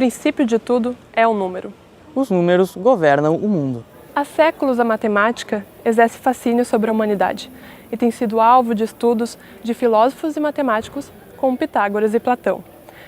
princípio de tudo é o número. Os números governam o mundo. Há séculos a matemática exerce fascínio sobre a humanidade e tem sido alvo de estudos de filósofos e matemáticos como Pitágoras e Platão.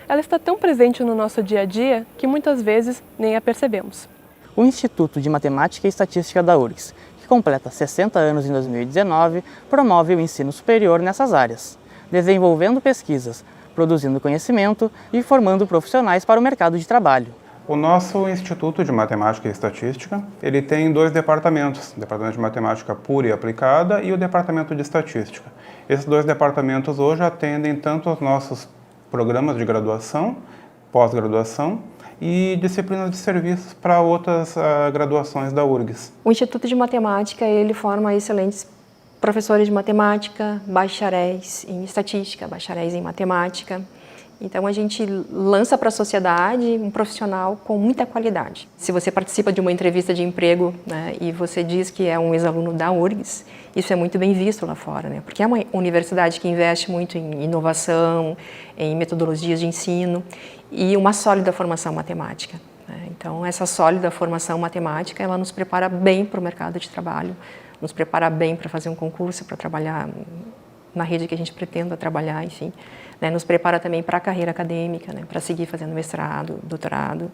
Ela está tão presente no nosso dia a dia que muitas vezes nem a percebemos. O Instituto de Matemática e Estatística da URGS, que completa 60 anos em 2019, promove o ensino superior nessas áreas, desenvolvendo pesquisas, produzindo conhecimento e formando profissionais para o mercado de trabalho. O nosso Instituto de Matemática e Estatística, ele tem dois departamentos, o Departamento de Matemática Pura e Aplicada e o Departamento de Estatística. Esses dois departamentos hoje atendem tanto os nossos programas de graduação, pós-graduação e disciplinas de serviços para outras graduações da URGS. O Instituto de Matemática, ele forma excelentes professores de matemática, bacharéis em estatística, bacharéis em matemática. Então, a gente lança para a sociedade um profissional com muita qualidade. Se você participa de uma entrevista de emprego, né, e você diz que é um ex-aluno da URGS, isso é muito bem visto lá fora, né, porque é uma universidade que investe muito em inovação, em metodologias de ensino e uma sólida formação matemática, né. Então, essa sólida formação matemática, ela nos prepara bem para o mercado de trabalho, nos prepara bem para fazer um concurso, para trabalhar na rede que a gente pretenda trabalhar, enfim. Né, nos prepara também para a carreira acadêmica, né, para seguir fazendo mestrado, doutorado,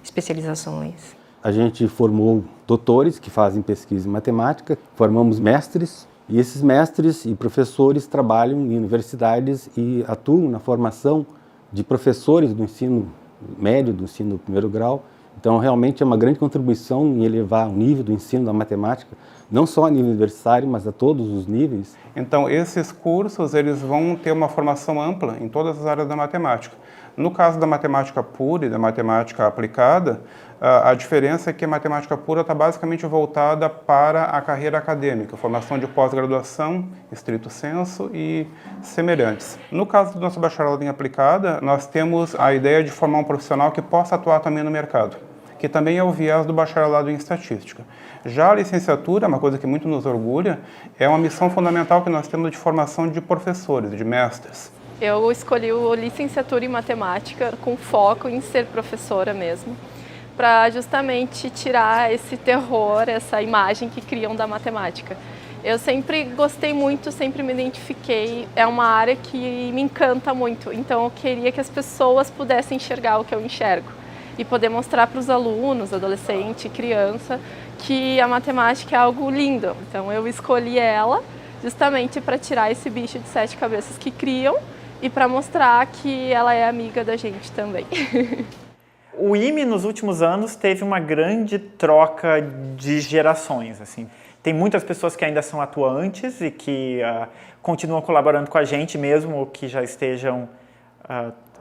especializações. A gente formou doutores que fazem pesquisa em matemática, formamos mestres, e esses mestres e professores trabalham em universidades e atuam na formação de professores do ensino médio, do ensino primeiro grau. Então, realmente é uma grande contribuição em elevar o nível do ensino da matemática, não só a nível universitário, mas a todos os níveis. Então, esses cursos eles vão ter uma formação ampla em todas as áreas da matemática. No caso da matemática pura e da matemática aplicada, a diferença é que a matemática pura está basicamente voltada para a carreira acadêmica, formação de pós-graduação, estrito sensu e semelhantes. No caso do nosso bacharelado em aplicada, nós temos a ideia de formar um profissional que possa atuar também no mercado, que também é o viés do bacharelado em estatística. Já a licenciatura, uma coisa que muito nos orgulha, é uma missão fundamental que nós temos de formação de professores, de mestres. Eu escolhi a licenciatura em matemática com foco em ser professora mesmo, para justamente tirar esse terror, essa imagem que criam da matemática. Eu sempre gostei muito, sempre me identifiquei, é uma área que me encanta muito, então eu queria que as pessoas pudessem enxergar o que eu enxergo e poder mostrar para os alunos, adolescente, criança, que a matemática é algo lindo. Então eu escolhi ela justamente para tirar esse bicho de 7 cabeças que criam e para mostrar que ela é amiga da gente também. O IME, nos últimos anos, teve uma grande troca de gerações, assim. Tem muitas pessoas que ainda são atuantes e que continuam colaborando com a gente, mesmo que já estejam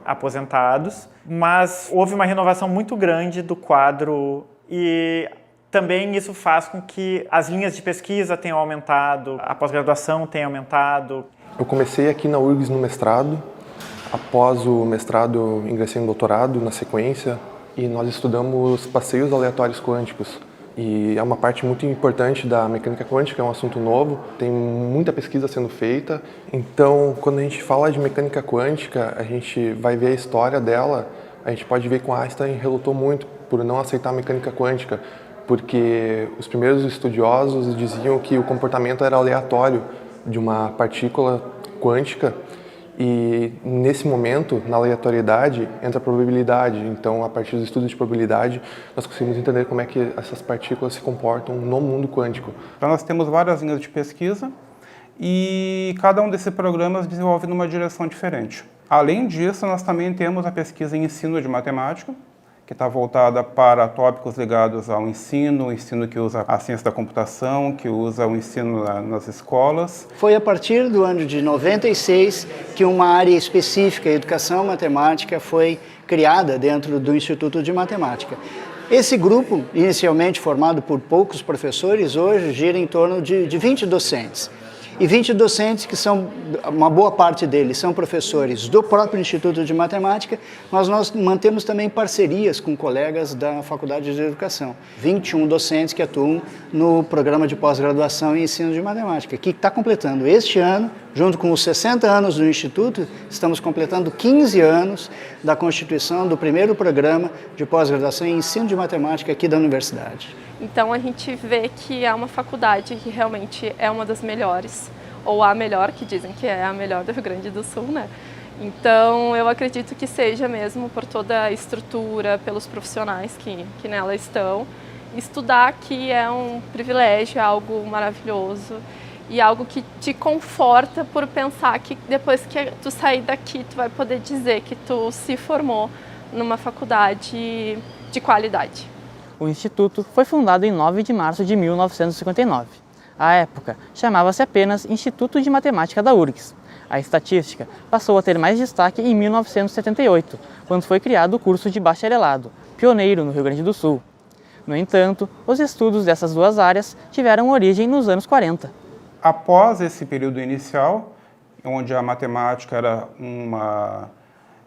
aposentados, mas houve uma renovação muito grande do quadro e também isso faz com que as linhas de pesquisa tenham aumentado, a pós-graduação tenha aumentado. Eu comecei aqui na URGS no mestrado, após o mestrado ingressei no doutorado na sequência e nós estudamos passeios aleatórios quânticos. E é uma parte muito importante da mecânica quântica, é um assunto novo, tem muita pesquisa sendo feita. Então, quando a gente fala de mecânica quântica, a gente vai ver a história dela, a gente pode ver que o Einstein relutou muito por não aceitar a mecânica quântica, porque os primeiros estudiosos diziam que o comportamento era aleatório de uma partícula quântica e nesse momento, na aleatoriedade, entra a probabilidade. Então, a partir dos estudos de probabilidade, nós conseguimos entender como é que essas partículas se comportam no mundo quântico. Então, nós temos várias linhas de pesquisa e cada um desses programas desenvolve numa direção diferente. Além disso, nós também temos a pesquisa em ensino de matemática, que está voltada para tópicos ligados ao ensino, o ensino que usa a ciência da computação, que usa o ensino nas escolas. Foi a partir do ano de 96 que uma área específica, educação matemática, foi criada dentro do Instituto de Matemática. Esse grupo, inicialmente formado por poucos professores, hoje gira em torno de 20 docentes. E 20 docentes que são, uma boa parte deles são professores do próprio Instituto de Matemática, mas nós mantemos também parcerias com colegas da Faculdade de Educação. 21 docentes que atuam no programa de pós-graduação em ensino de matemática, que está completando este ano junto com os 60 anos do Instituto, estamos completando 15 anos da constituição do primeiro programa de pós-graduação em ensino de matemática aqui da universidade. Então a gente vê que é uma faculdade que realmente é uma das melhores, ou a melhor, que dizem que é a melhor do Rio Grande do Sul, né? Então eu acredito que seja mesmo por toda a estrutura, pelos profissionais que nela estão. Estudar aqui é um privilégio, é algo maravilhoso e algo que te conforta por pensar que depois que tu sair daqui tu vai poder dizer que tu se formou numa faculdade de qualidade. O Instituto foi fundado em 9 de março de 1959. À época, chamava-se apenas Instituto de Matemática da URGS. A estatística passou a ter mais destaque em 1978, quando foi criado o curso de bacharelado, pioneiro no Rio Grande do Sul. No entanto, os estudos dessas duas áreas tiveram origem nos anos 40. Após esse período inicial, onde a matemática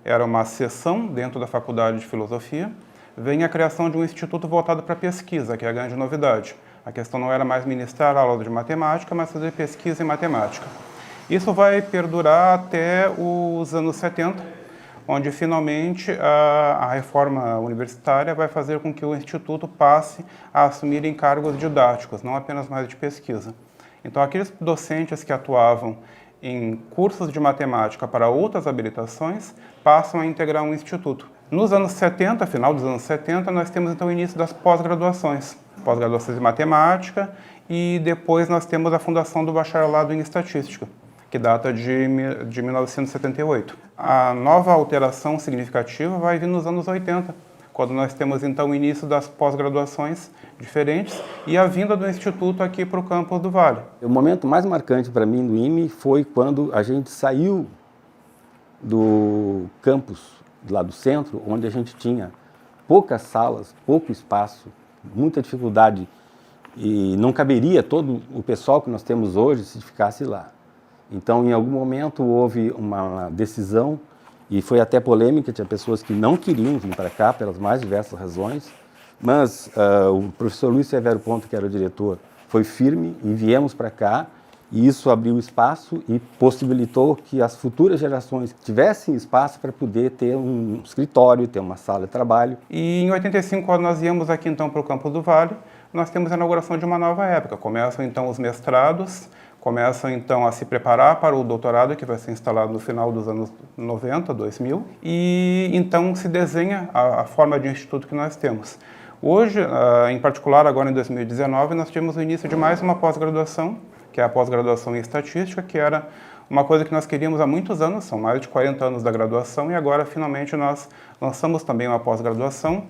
era uma seção dentro da Faculdade de Filosofia, vem a criação de um instituto voltado para a pesquisa, que é a grande novidade. A questão não era mais ministrar aula de matemática, mas fazer pesquisa em matemática. Isso vai perdurar até os anos 70, onde finalmente a reforma universitária vai fazer com que o Instituto passe a assumir encargos didáticos, não apenas mais de pesquisa. Então, aqueles docentes que atuavam em cursos de matemática para outras habilitações passam a integrar um instituto. Nos anos 70, final dos anos 70, nós temos então o início das pós-graduações em matemática, e depois nós temos a fundação do bacharelado em estatística, que data de 1978. A nova alteração significativa vai vir nos anos 80, quando nós temos então o início das pós-graduações diferentes e a vinda do Instituto aqui para o campus do Vale. O momento mais marcante para mim do IME foi quando a gente saiu do campus, lá do centro, onde a gente tinha poucas salas, pouco espaço, muita dificuldade, e não caberia todo o pessoal que nós temos hoje se ficasse lá. Então, em algum momento, houve uma decisão, e foi até polêmica, tinha pessoas que não queriam vir para cá, pelas mais diversas razões, mas o professor Luiz Severo Ponto, que era o diretor, foi firme e viemos para cá, e isso abriu espaço e possibilitou que as futuras gerações tivessem espaço para poder ter um escritório, ter uma sala de trabalho. E em 85, quando nós íamos aqui então para o campus do Vale, nós temos a inauguração de uma nova época. Começam então os mestrados, começam então a se preparar para o doutorado, que vai ser instalado no final dos anos 90, 2000, e então se desenha a forma de instituto que nós temos. Hoje, em particular agora em 2019, nós tivemos o início de mais uma pós-graduação, que é a pós-graduação em estatística, que era uma coisa que nós queríamos há muitos anos, são mais de 40 anos da graduação, e agora finalmente nós lançamos também uma pós-graduação.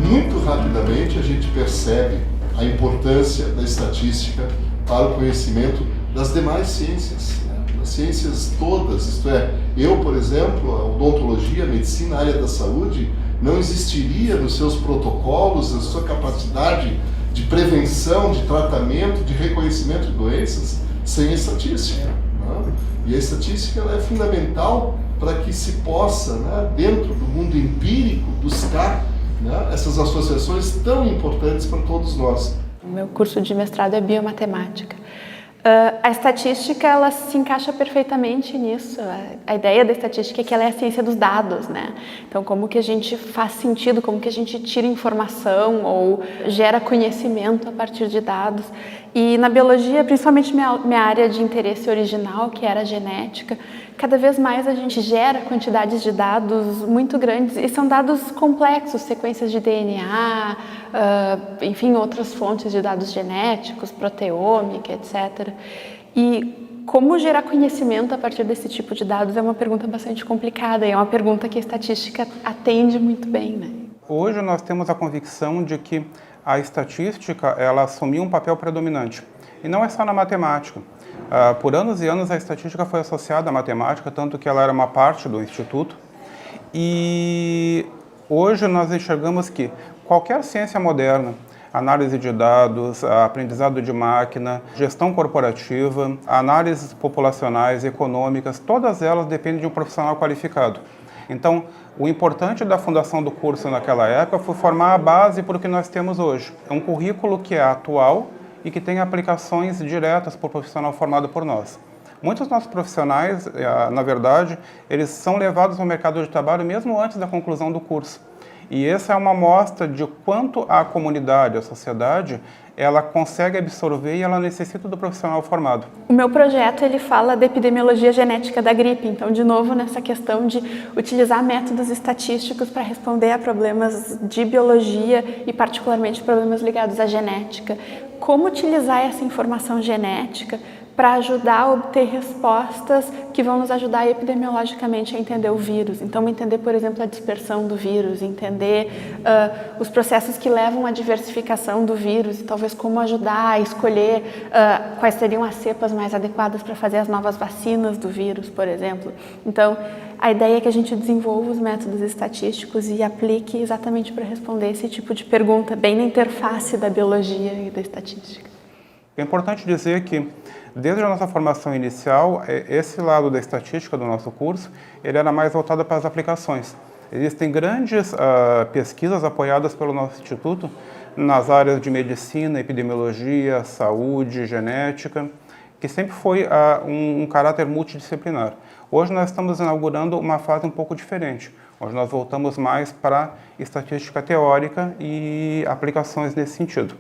Muito rapidamente a gente percebe a importância da estatística para o conhecimento das demais ciências, né? Das ciências todas, isto é, eu, por exemplo, a odontologia, a medicina, a área da saúde, não existiria nos seus protocolos, na sua capacidade de prevenção, de tratamento, de reconhecimento de doenças, sem a estatística, né? E a estatística ela é fundamental para que se possa, né, dentro do mundo empírico, buscar, né, essas associações tão importantes para todos nós. O meu curso de mestrado é biomatemática. A estatística, ela se encaixa perfeitamente nisso. A ideia da estatística é que ela é a ciência dos dados, né? Então, como que a gente faz sentido, como que a gente tira informação ou gera conhecimento a partir de dados. E na biologia, principalmente minha área de interesse original, que era a genética, cada vez mais a gente gera quantidades de dados muito grandes, e são dados complexos, sequências de DNA, enfim, outras fontes de dados genéticos, proteômica, etc. E como gerar conhecimento a partir desse tipo de dados é uma pergunta bastante complicada, e é uma pergunta que a estatística atende muito bem, né? Hoje nós temos a convicção de que a estatística ela assumiu um papel predominante, e não é só na matemática. Por anos e anos a estatística foi associada à matemática, tanto que ela era uma parte do Instituto, e hoje nós enxergamos que qualquer ciência moderna análise de dados, aprendizado de máquina, gestão corporativa, análises populacionais, econômicas, todas elas dependem de um profissional qualificado. Então, o importante da fundação do curso naquela época foi formar a base para o que nós temos hoje. É um currículo que é atual e que tem aplicações diretas para o profissional formado por nós. Muitos dos nossos profissionais, na verdade, eles são levados ao mercado de trabalho mesmo antes da conclusão do curso. E essa é uma amostra de quanto a comunidade, a sociedade, ela consegue absorver e ela necessita do profissional formado. O meu projeto ele fala da epidemiologia genética da gripe, então de novo nessa questão de utilizar métodos estatísticos para responder a problemas de biologia e particularmente problemas ligados à genética. Como utilizar essa informação genética para ajudar a obter respostas que vão nos ajudar epidemiologicamente a entender o vírus. Então, entender, por exemplo, a dispersão do vírus, entender os processos que levam à diversificação do vírus e talvez como ajudar a escolher quais seriam as cepas mais adequadas para fazer as novas vacinas do vírus, por exemplo. Então, a ideia é que a gente desenvolva os métodos estatísticos e aplique exatamente para responder esse tipo de pergunta, bem na interface da biologia e da estatística. É importante dizer que desde a nossa formação inicial, esse lado da estatística do nosso curso, ele era mais voltado para as aplicações. Existem grandes pesquisas apoiadas pelo nosso instituto nas áreas de medicina, epidemiologia, saúde, genética, que sempre foi um caráter multidisciplinar. Hoje nós estamos inaugurando uma fase um pouco diferente. Hoje nós voltamos mais para estatística teórica e aplicações nesse sentido.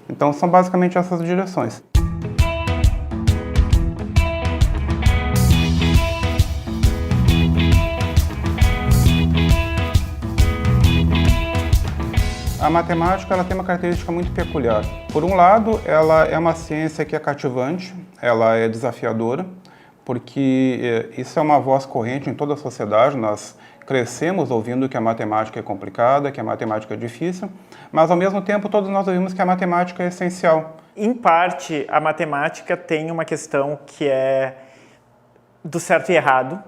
Então são basicamente essas direções. A matemática ela tem uma característica muito peculiar. Por um lado, ela é uma ciência que é cativante, ela é desafiadora, porque isso é uma voz corrente em toda a sociedade. Nós crescemos ouvindo que a matemática é complicada, que a matemática é difícil, mas ao mesmo tempo todos nós ouvimos que a matemática é essencial. Em parte, a matemática tem uma questão que é do certo e errado,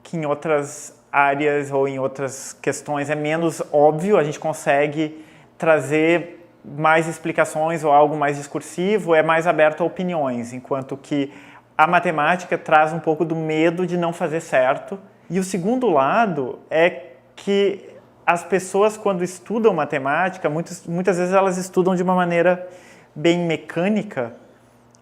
que em outras áreas ou em outras questões é menos óbvio, a gente consegue trazer mais explicações ou algo mais discursivo, é mais aberto a opiniões, enquanto que a matemática traz um pouco do medo de não fazer certo. E o segundo lado é que as pessoas, quando estudam matemática, muitas vezes elas estudam de uma maneira bem mecânica,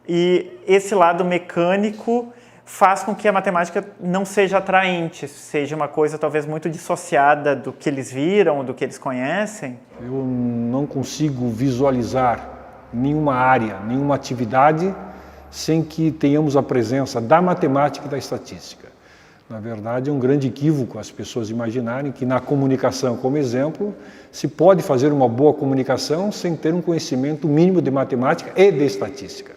e esse lado mecânico faz com que a matemática não seja atraente, seja uma coisa talvez muito dissociada do que eles viram, do que eles conhecem. Eu não consigo visualizar nenhuma área, nenhuma atividade sem que tenhamos a presença da matemática e da estatística. Na verdade, é um grande equívoco as pessoas imaginarem que na comunicação, como exemplo, se pode fazer uma boa comunicação sem ter um conhecimento mínimo de matemática e de estatística.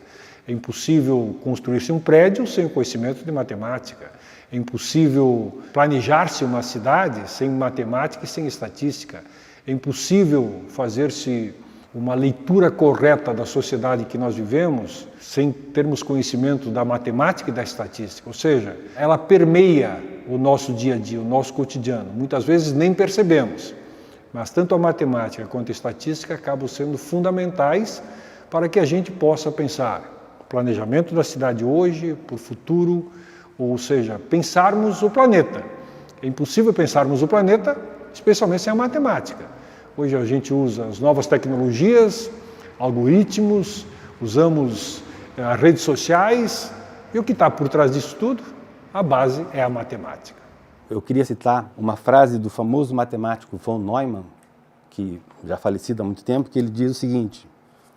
É impossível construir-se um prédio sem o conhecimento de matemática. É impossível planejar-se uma cidade sem matemática e sem estatística. É impossível fazer-se uma leitura correta da sociedade que nós vivemos sem termos conhecimento da matemática e da estatística. Ou seja, ela permeia o nosso dia a dia, o nosso cotidiano. Muitas vezes nem percebemos, mas tanto a matemática quanto a estatística acabam sendo fundamentais para que a gente possa pensar o planejamento da cidade hoje, para o futuro, ou seja, pensarmos o planeta. É impossível pensarmos o planeta, especialmente sem a matemática. Hoje a gente usa as novas tecnologias, algoritmos, usamos as redes sociais, e o que está por trás disso tudo? A base é a matemática. Eu queria citar uma frase do famoso matemático von Neumann, que já falecido há muito tempo, que ele diz o seguinte: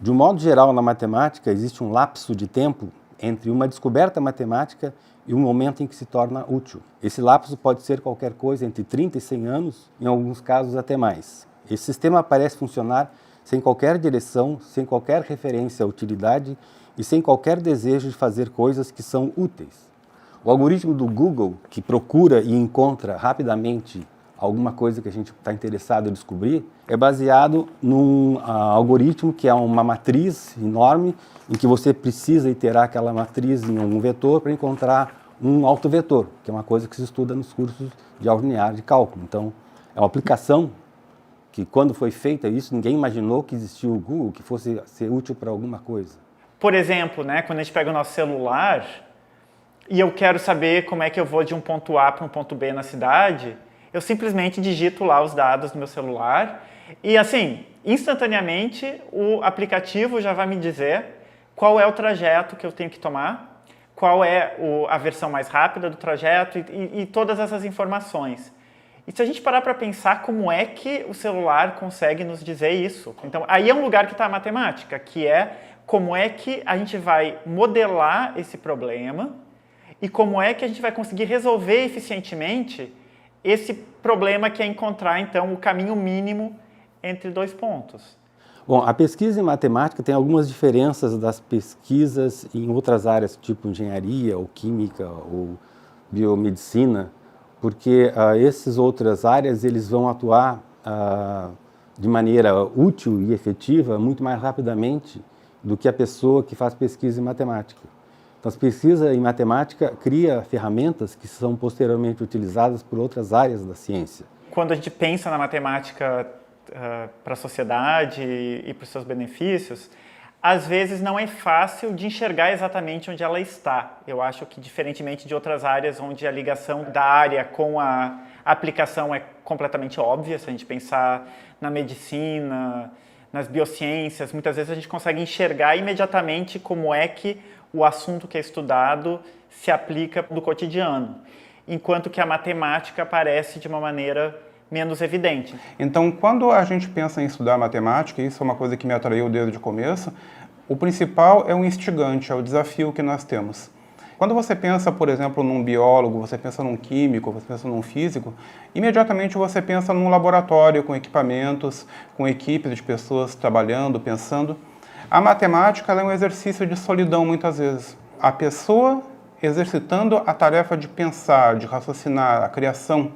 de um modo geral, na matemática, existe um lapso de tempo entre uma descoberta matemática e um momento em que se torna útil. Esse lapso pode ser qualquer coisa entre 30 e 100 anos, em alguns casos até mais. Esse sistema parece funcionar sem qualquer direção, sem qualquer referência à utilidade e sem qualquer desejo de fazer coisas que são úteis. O algoritmo do Google, que procura e encontra rapidamente alguma coisa que a gente está interessado em descobrir, é baseado num algoritmo que é uma matriz enorme, em que você precisa iterar aquela matriz em um vetor para encontrar um autovetor, que é uma coisa que se estuda nos cursos de álgebra linear de cálculo. Então, é uma aplicação que quando foi feita isso, ninguém imaginou que existia o Google, que fosse ser útil para alguma coisa. Por exemplo, né, quando a gente pega o nosso celular e eu quero saber como é que eu vou de um ponto A para um ponto B na cidade, eu simplesmente digito lá os dados do meu celular e, assim, instantaneamente o aplicativo já vai me dizer qual é o trajeto que eu tenho que tomar, qual é a versão mais rápida do trajeto e todas essas informações. E se a gente parar para pensar como é que o celular consegue nos dizer isso? Então, aí é um lugar que está a matemática, que é como é que a gente vai modelar esse problema e como é que a gente vai conseguir resolver eficientemente esse problema que é encontrar, então, o caminho mínimo entre dois pontos. Bom, a pesquisa em matemática tem algumas diferenças das pesquisas em outras áreas, tipo engenharia, ou química, ou biomedicina, porque essas outras áreas eles vão atuar de maneira útil e efetiva muito mais rapidamente do que a pessoa que faz pesquisa em matemática. Então, as pesquisas em matemática cria ferramentas que são posteriormente utilizadas por outras áreas da ciência. Quando a gente pensa na matemática para a sociedade e para os seus benefícios, às vezes não é fácil de enxergar exatamente onde ela está. Eu acho que, diferentemente de outras áreas onde a ligação da área com a aplicação é completamente óbvia, se a gente pensar na medicina, nas biociências, muitas vezes a gente consegue enxergar imediatamente como é que o assunto que é estudado se aplica no cotidiano, enquanto que a matemática aparece de uma maneira menos evidente. Então, quando a gente pensa em estudar matemática, e isso é uma coisa que me atraiu desde o começo, o principal é o instigante, é o desafio que nós temos. Quando você pensa, por exemplo, num biólogo, você pensa num químico, você pensa num físico, imediatamente você pensa num laboratório com equipamentos, com equipes de pessoas trabalhando, pensando. A matemática ela é um exercício de solidão, muitas vezes. A pessoa exercitando a tarefa de pensar, de raciocinar, a criação.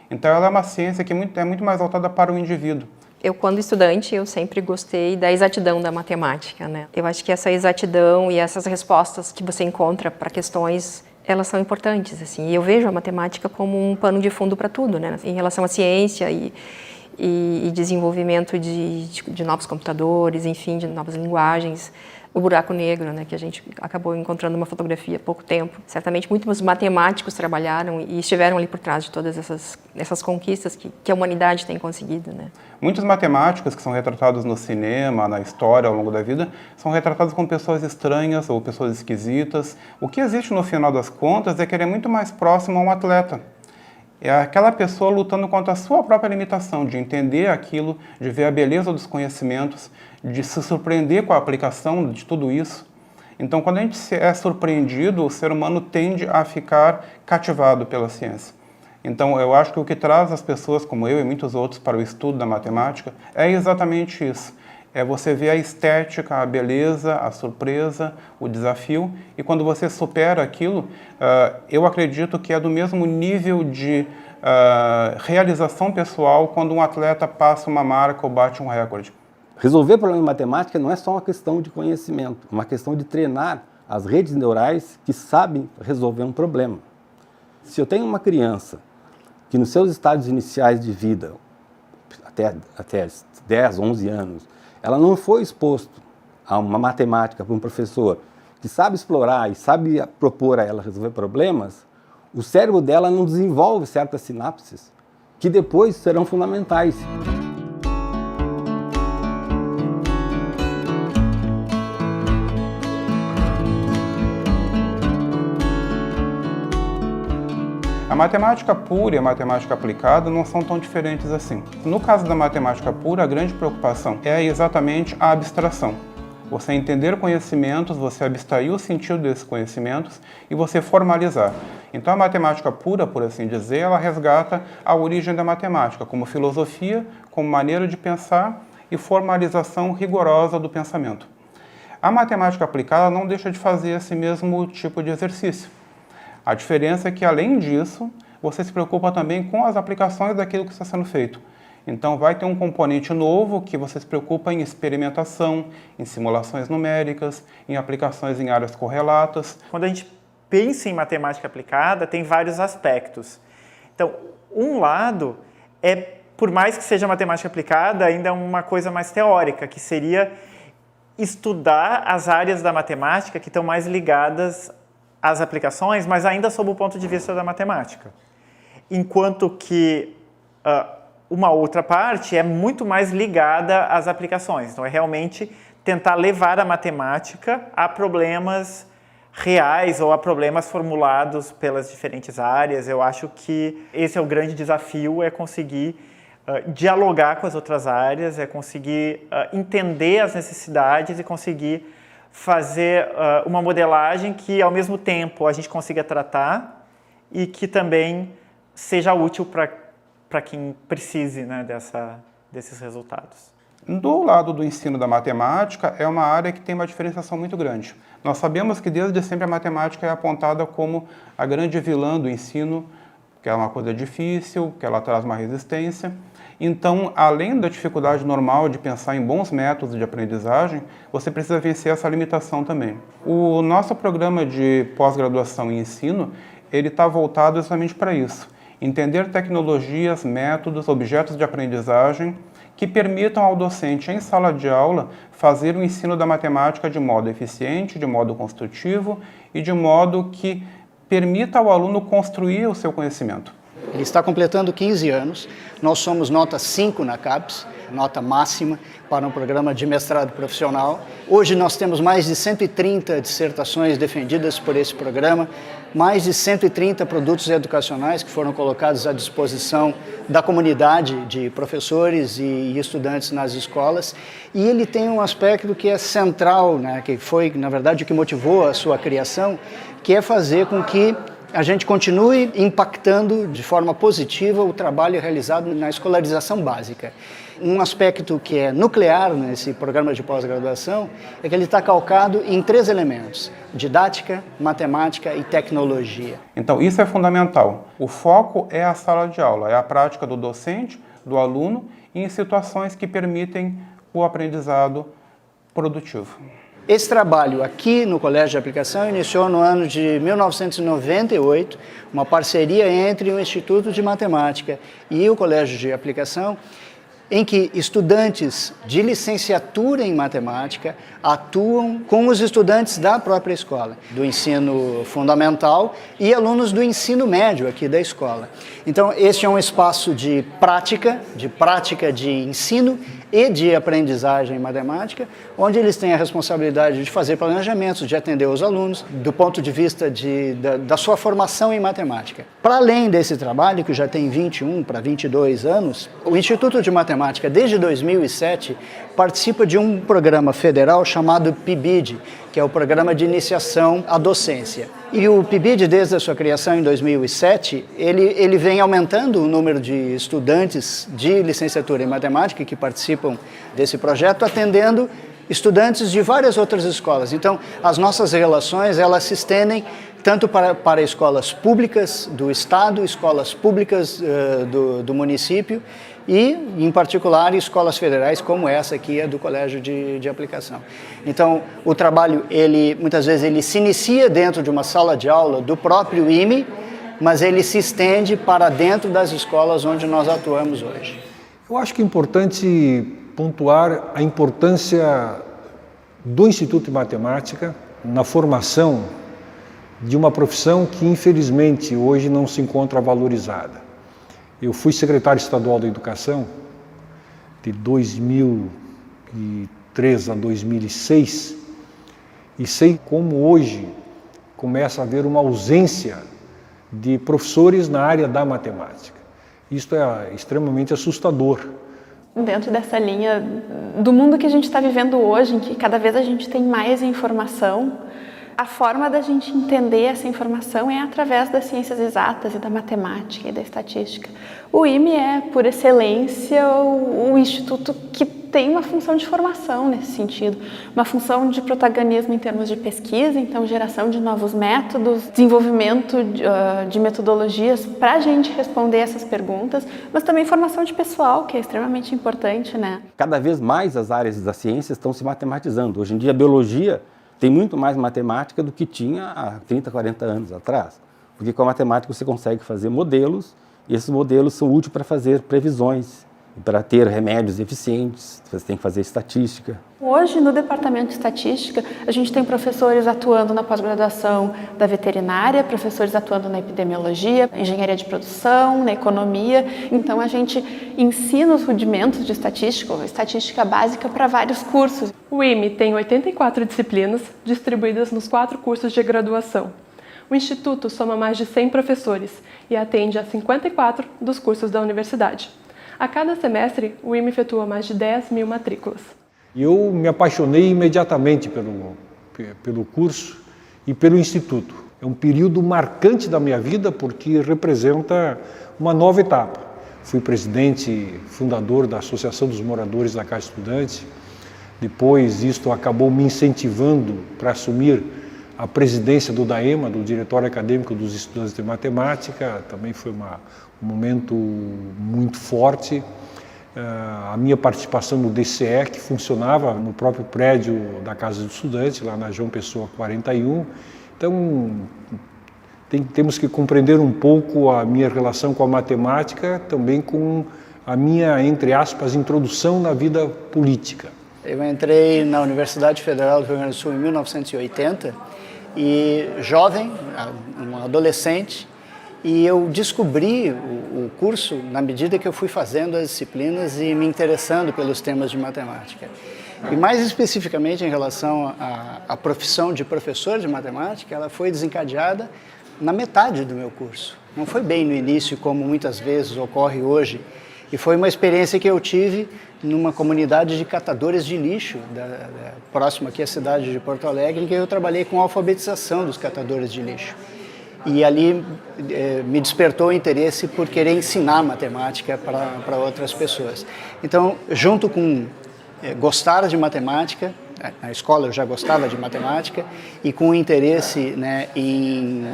Então, ela é uma ciência que é muito mais voltada para o indivíduo. Eu, quando estudante, eu sempre gostei da exatidão da matemática, né? Eu acho que essa exatidão e essas respostas que você encontra para questões, elas são importantes, assim. E eu vejo a matemática como um pano de fundo para tudo, né? Em relação à ciência e desenvolvimento de novos computadores, enfim, de novas linguagens. O buraco negro, né, que a gente acabou encontrando uma fotografia há pouco tempo. Certamente muitos matemáticos trabalharam e estiveram ali por trás de todas essas conquistas que a humanidade tem conseguido, né? Muitos matemáticos que são retratados no cinema, na história, ao longo da vida, são retratados como pessoas estranhas ou pessoas esquisitas. O que existe no final das contas é que ele é muito mais próximo a um atleta. É aquela pessoa lutando contra a sua própria limitação, de entender aquilo, de ver a beleza dos conhecimentos, de se surpreender com a aplicação de tudo isso. Então, quando a gente é surpreendido, o ser humano tende a ficar cativado pela ciência. Então, eu acho que o que traz as pessoas, como eu e muitos outros, para o estudo da matemática é exatamente isso. É você ver a estética, a beleza, a surpresa, o desafio, e quando você supera aquilo, eu acredito que é do mesmo nível de realização pessoal quando um atleta passa uma marca ou bate um recorde. Resolver problema em matemática não é só uma questão de conhecimento, é uma questão de treinar as redes neurais que sabem resolver um problema. Se eu tenho uma criança que nos seus estádios iniciais de vida, até 10, 11 anos, ela não foi exposta a uma matemática por um professor que sabe explorar e sabe propor a ela resolver problemas, o cérebro dela não desenvolve certas sinapses que depois serão fundamentais. A matemática pura e a matemática aplicada não são tão diferentes assim. No caso da matemática pura, a grande preocupação é exatamente a abstração. Você entender conhecimentos, você abstrair o sentido desses conhecimentos e você formalizar. Então a matemática pura, por assim dizer, ela resgata a origem da matemática como filosofia, como maneira de pensar e formalização rigorosa do pensamento. A matemática aplicada não deixa de fazer esse mesmo tipo de exercício. A diferença é que, além disso, você se preocupa também com as aplicações daquilo que está sendo feito. Então, vai ter um componente novo que você se preocupa em experimentação, em simulações numéricas, em aplicações em áreas correlatas. Quando a gente pensa em matemática aplicada, tem vários aspectos. Então, um lado é por mais que seja matemática aplicada, ainda é uma coisa mais teórica, que seria estudar as áreas da matemática que estão mais ligadas às aplicações, mas ainda sob o ponto de vista da matemática. Enquanto que uma outra parte é muito mais ligada às aplicações. Então, é realmente tentar levar a matemática a problemas reais ou a problemas formulados pelas diferentes áreas. Eu acho que esse é o grande desafio, é conseguir dialogar com as outras áreas, é conseguir entender as necessidades e conseguir fazer uma modelagem que, ao mesmo tempo, a gente consiga tratar e que também seja útil para quem precise, né, desses resultados. Do lado do ensino da matemática, é uma área que tem uma diferenciação muito grande. Nós sabemos que desde sempre a matemática é apontada como a grande vilã do ensino, que é uma coisa difícil, que ela traz uma resistência. Então, além da dificuldade normal de pensar em bons métodos de aprendizagem, você precisa vencer essa limitação também. O nosso programa de pós-graduação em ensino, ele está voltado exatamente para isso. Entender tecnologias, métodos, objetos de aprendizagem que permitam ao docente, em sala de aula, fazer o ensino da matemática de modo eficiente, de modo construtivo e de modo que permita ao aluno construir o seu conhecimento. Ele está completando 15 anos, nós somos nota 5 na CAPES, nota máxima para um programa de mestrado profissional. Hoje nós temos mais de 130 dissertações defendidas por esse programa, mais de 130 produtos educacionais que foram colocados à disposição da comunidade de professores e estudantes nas escolas. E ele tem um aspecto que é central, né, que foi, na verdade, o que motivou a sua criação, que é fazer com que a gente continue impactando de forma positiva o trabalho realizado na escolarização básica. Um aspecto que é nuclear nesse programa de pós-graduação é que ele está calcado em 3 elementos: didática, matemática e tecnologia. Então, isso é fundamental. O foco é a sala de aula, é a prática do docente, do aluno, em situações que permitem o aprendizado produtivo. Esse trabalho aqui no Colégio de Aplicação iniciou no ano de 1998, uma parceria entre o Instituto de Matemática e o Colégio de Aplicação, em que estudantes de licenciatura em matemática atuam com os estudantes da própria escola, do ensino fundamental e alunos do ensino médio aqui da escola. Então, este é um espaço de prática de ensino e de aprendizagem em matemática, onde eles têm a responsabilidade de fazer planejamentos, de atender os alunos, do ponto de vista da sua formação em matemática. Para além desse trabalho, que já tem 21 para 22 anos, o Instituto de Matemática, desde 2007, participa de um programa federal chamado PIBID, que é o Programa de Iniciação à Docência. E o PIBID, desde a sua criação em 2007, ele vem aumentando o número de estudantes de licenciatura em matemática que participam desse projeto, atendendo estudantes de várias outras escolas. Então, as nossas relações, elas se estendem tanto para escolas públicas do Estado, escolas públicas do município e, em particular, escolas federais como essa aqui, do Colégio de Aplicação. Então, o trabalho, muitas vezes, ele se inicia dentro de uma sala de aula do próprio IME, mas ele se estende para dentro das escolas onde nós atuamos hoje. Eu acho que é importante pontuar a importância do Instituto de Matemática na formação de uma profissão que, infelizmente, hoje não se encontra valorizada. Eu fui secretário estadual da Educação de 2003 a 2006 e sei como hoje começa a haver uma ausência de professores na área da matemática. Isto é extremamente assustador. Dentro dessa linha do mundo que a gente está vivendo hoje, em que cada vez a gente tem mais informação, a forma da gente entender essa informação é através das ciências exatas e da matemática e da estatística. O IME é, por excelência, o instituto que tem uma função de formação nesse sentido, uma função de protagonismo em termos de pesquisa, então geração de novos métodos, desenvolvimento de metodologias para a gente responder essas perguntas, mas também formação de pessoal, que é extremamente importante, né? Cada vez mais as áreas das ciências estão se matematizando. Hoje em dia a biologia tem muito mais matemática do que tinha há 30, 40 anos atrás, porque com a matemática você consegue fazer modelos E esses modelos são úteis para fazer previsões, para ter remédios eficientes, você tem que fazer estatística. Hoje, no departamento de estatística, a gente tem professores atuando na pós-graduação da veterinária, professores atuando na epidemiologia, engenharia de produção, na economia. Então, a gente ensina os rudimentos de estatística, ou estatística básica, para vários cursos. O IME tem 84 disciplinas distribuídas nos 4 cursos de graduação. O Instituto soma mais de 100 professores e atende a 54 dos cursos da universidade. A cada semestre, o IME efetua mais de 10 mil matrículas. Eu me apaixonei imediatamente pelo curso e pelo Instituto. É um período marcante da minha vida porque representa uma nova etapa. Fui presidente fundador da Associação dos Moradores da Casa Estudante. Depois, isto acabou me incentivando para assumir a presidência do DAEMA, do Diretório Acadêmico dos Estudantes de Matemática. Também foi um momento muito forte. A minha participação no DCE, que funcionava no próprio prédio da Casa do Estudante, lá na João Pessoa 41. Então, temos que compreender um pouco a minha relação com a matemática, também com a minha, entre aspas, introdução na vida política. Eu entrei na Universidade Federal do Rio Grande do Sul em 1980 e jovem, um adolescente, e eu descobri o curso na medida que eu fui fazendo as disciplinas e me interessando pelos temas de matemática. E mais especificamente em relação à profissão de professor de matemática, ela foi desencadeada na metade do meu curso. Não foi bem no início, como muitas vezes ocorre hoje. E foi uma experiência que eu tive numa comunidade de catadores de lixo, próximo aqui à cidade de Porto Alegre, em que eu trabalhei com a alfabetização dos catadores de lixo. E ali me despertou o interesse por querer ensinar matemática para outras pessoas. Então, junto com gostar de matemática, na escola eu já gostava de matemática, e com o interesse, né, em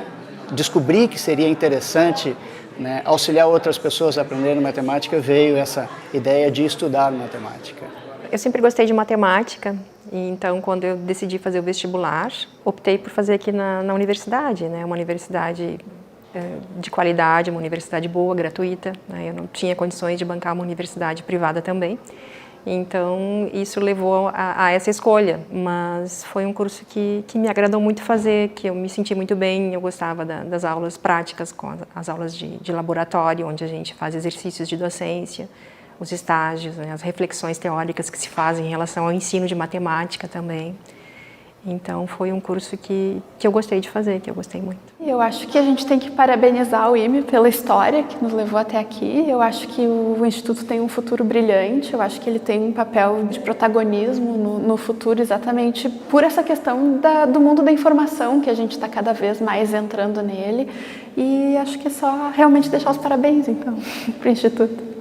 descobrir que seria interessante, né, auxiliar outras pessoas a aprenderem matemática, veio essa ideia de estudar matemática. Eu sempre gostei de matemática, e então quando eu decidi fazer o vestibular, optei por fazer aqui na universidade, né, uma universidade de qualidade, uma universidade boa, gratuita, né, eu não tinha condições de bancar uma universidade privada também. Então, isso levou a essa escolha, mas foi um curso que me agradou muito fazer, que eu me senti muito bem, eu gostava das aulas práticas, com as aulas de laboratório, onde a gente faz exercícios de docência, os estágios, né, as reflexões teóricas que se fazem em relação ao ensino de matemática também. Então, foi um curso que eu gostei de fazer, que eu gostei muito. Eu acho que a gente tem que parabenizar o IME pela história que nos levou até aqui. Eu acho que o Instituto tem um futuro brilhante, eu acho que ele tem um papel de protagonismo no futuro, exatamente por essa questão do mundo da informação, que a gente está cada vez mais entrando nele. E acho que é só realmente deixar os parabéns, então, para o Instituto.